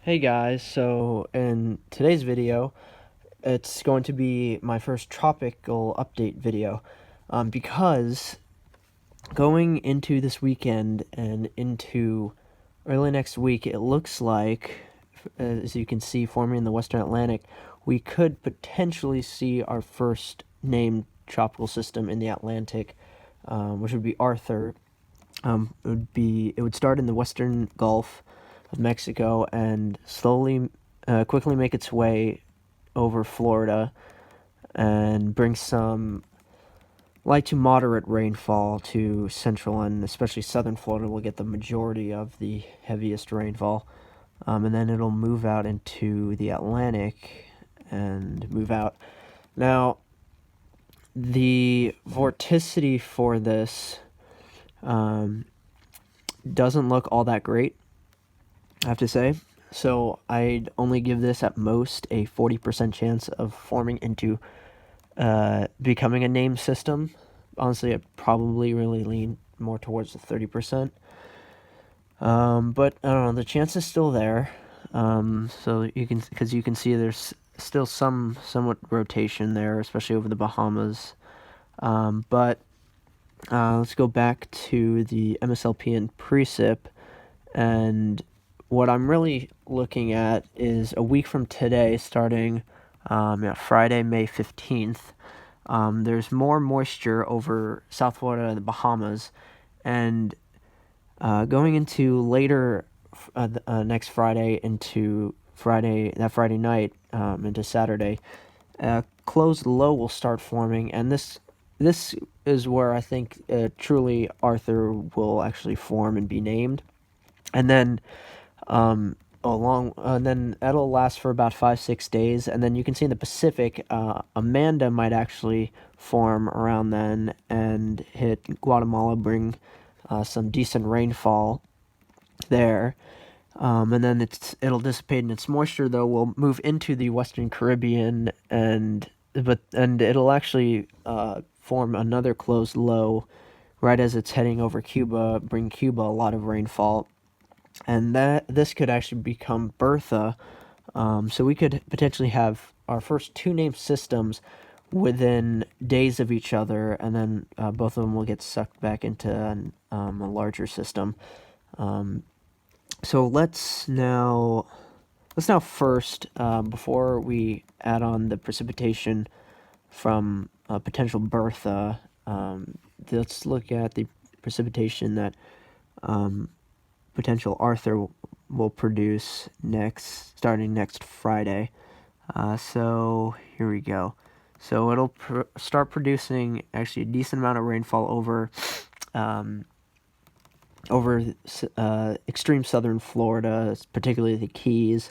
Hey guys, so in today's video, it's going to be my first tropical update video, because going into this weekend and into early next week, it looks like, as you can see forming in the Western Atlantic, we could potentially see our first named tropical system in the Atlantic, which would be Arthur. It would start in the Western Gulf of Mexico and quickly make its way over Florida and bring some light to moderate rainfall to central and especially southern Florida. Will get the majority of the heaviest rainfall, and then it'll move out into the Atlantic and move out. Now, the vorticity for this doesn't look all that great, I have to say. So I'd only give this at most a 40% chance of forming into becoming a named system. Honestly, I'd probably really lean more towards the 30%. But I don't know, the chance is still there. So because you can see there's still somewhat rotation there, especially over the Bahamas. But let's go back to the MSLP and precip, and what I'm really looking at is a week from today, starting Friday, May 15th. There's more moisture over South Florida and the Bahamas, and going into later next Friday into that Friday night into Saturday, closed low will start forming, and this is where I think truly Arthur will actually form and be named. And then then that'll last for about 5-6 days, and then you can see in the Pacific, Amanda might actually form around then and hit Guatemala, bring some decent rainfall there. And then it'll dissipate in its moisture, though. We'll move into the Western Caribbean, and it'll actually form another closed low right as it's heading over Cuba, bring Cuba a lot of rainfall, and this could actually become Bertha. So we could potentially have our first two named systems within days of each other, and then both of them will get sucked back into a larger system. So let's now first, before we add on the precipitation from potential Bertha, let's look at the precipitation that potential Arthur will produce starting next Friday. So here we go. So it'll start producing actually a decent amount of rainfall over extreme southern Florida, particularly the Keys,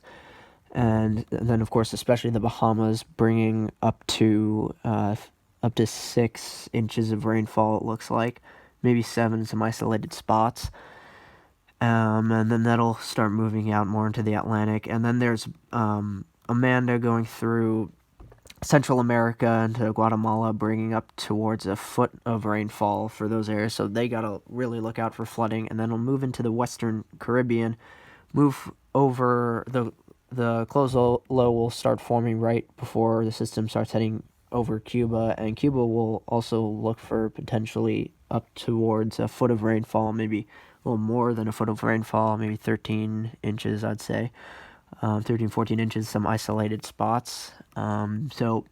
and then of course especially the Bahamas, bringing up to 6 inches of rainfall. It looks like maybe 7 in some isolated spots. And then that'll start moving out more into the Atlantic. And then there's Amanda going through Central America into Guatemala, bringing up towards a foot of rainfall for those areas. So they gotta really look out for flooding. And then we'll move into the Western Caribbean, move over the closed low will start forming right before the system starts heading over Cuba, and Cuba will also look for potentially up towards a foot of rainfall, maybe a little more than a foot of rainfall, maybe 13 inches, I'd say. 13, 14 inches, some isolated spots. So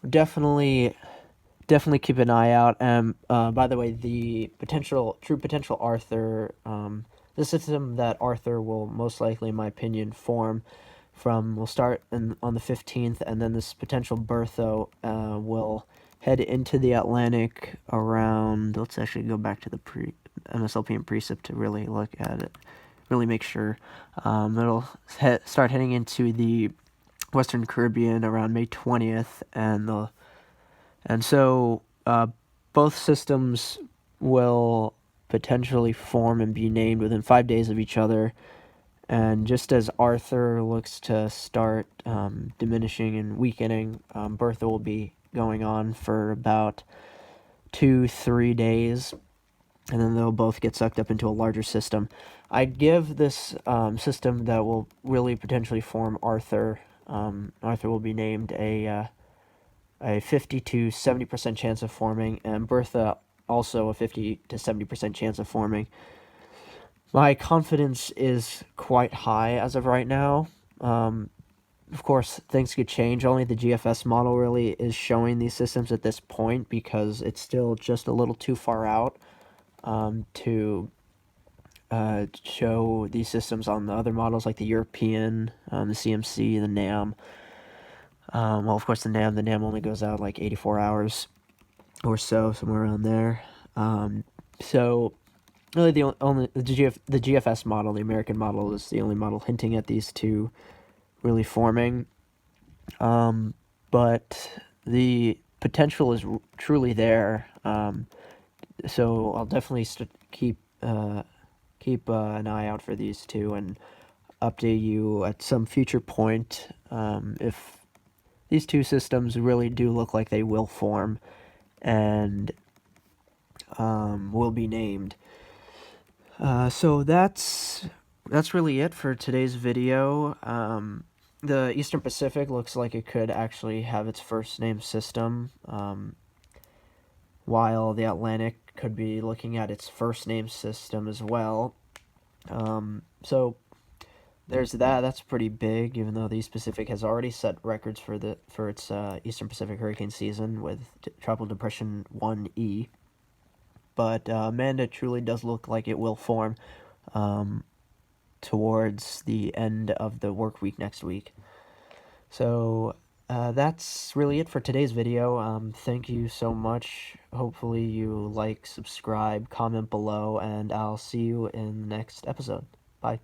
definitely keep an eye out. And by the way, the true potential Arthur, the system that Arthur will most likely, in my opinion, form will start on the 15th, and then this potential Bertha will head into the Atlantic around. Let's actually go back to the MSLP and precip to really look at it, really make sure. It'll start heading into the Western Caribbean around May 20th, and so both systems will potentially form and be named within 5 days of each other. And just as Arthur looks to start diminishing and weakening, Bertha will be going on for about 2-3 days. and then they'll both get sucked up into a larger system. I'd give this system that will really potentially form Arthur. Arthur will be named a 50 to 70% chance of forming, and Bertha also a 50 to 70% chance of forming. My confidence is quite high as of right now. Of course, things could change. Only the GFS model really is showing these systems at this point because it's still just a little too far out to show these systems on the other models like the European, the CMC, the NAM. Well, of course, the NAM only goes out like 84 hours or so, somewhere around there. So really, the GFS model, the American model, is the only model hinting at these two really forming. But the potential is truly there. So I'll definitely keep an eye out for these two and update you at some future point if these two systems really do look like they will form and will be named. So that's really it for today's video. The Eastern Pacific looks like it could actually have its first name system, while the Atlantic could be looking at its first name system as well. So there's that. That's pretty big, even though the East Pacific has already set records for its Eastern Pacific hurricane season with Tropical Depression 1E. But Amanda truly does look like it will form towards the end of the work week next week. So that's really it for today's video. Thank you so much. Hopefully you like, subscribe, comment below, and I'll see you in the next episode. Bye.